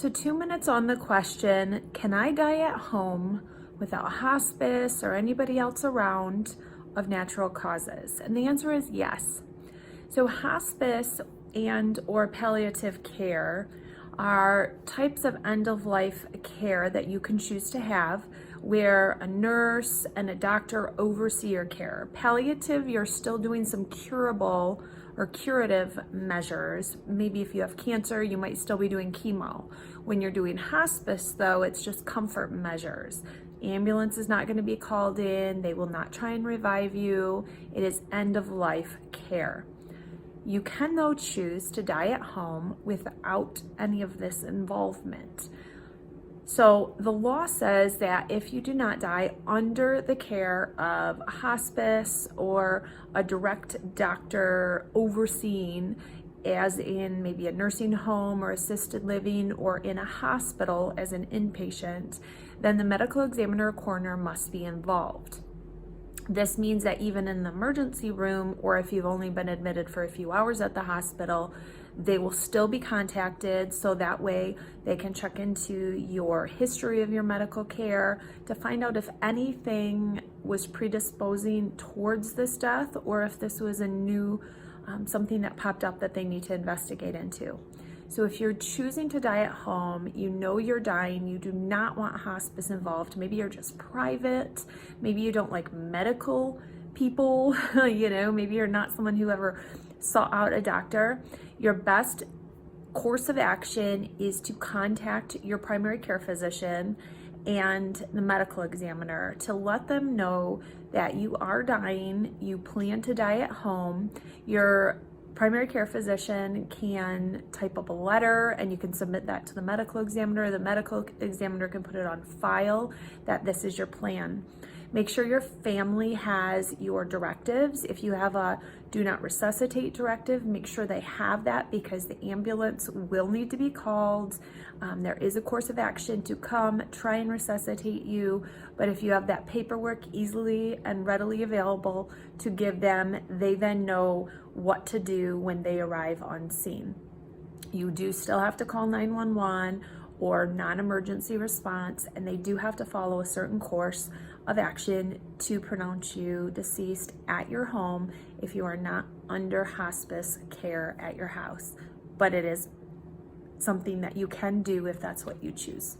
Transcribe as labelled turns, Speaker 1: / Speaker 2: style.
Speaker 1: So 2 minutes on the question, can I die at home without hospice or anybody else around of natural causes? And the answer is yes. So hospice and or palliative care are types of end-of-life care that you can choose to have where a nurse and a doctor oversee your care. Palliative, you're still doing some curable or curative measures. Maybe if you have cancer, you might still be doing chemo. When you're doing hospice, though, it's just comfort measures. Ambulance is not going to be called in. They will not try and revive you. It is end-of-life care. You can, though, choose to die at home without any of this involvement. So the law says that if you do not die under the care of a hospice or a direct doctor overseeing, as in maybe a nursing home or assisted living, or in a hospital as an inpatient, then the medical examiner or coroner must be involved. This means that even in the emergency room, or if you've only been admitted for a few hours at the hospital, they will still be contacted, so that way they can check into your history of your medical care to find out if anything was predisposing towards this death, or if this was a new something that popped up that they need to investigate into. So if you're choosing to die at home, you know you're dying, you do not want hospice involved, maybe you're just private, maybe you don't like medical people, maybe you're not someone who ever sought out a doctor, your best course of action is to contact your primary care physician and the medical examiner to let them know that you are dying, you plan to die at home. Your primary care physician can type up a letter and you can submit that to the medical examiner. The medical examiner can put it on file that this is your plan. Make sure your family has your directives. If you have a do not resuscitate directive, make sure they have that because the ambulance will need to be called. There is a course of action to come try and resuscitate you, but if you have that paperwork easily and readily available to give them, they then know what to do when they arrive on scene. You do still have to call 911 or non-emergency response, and they do have to follow a certain course of action to pronounce you deceased at your home if you are not under hospice care at your house. But it is something that you can do if that's what you choose.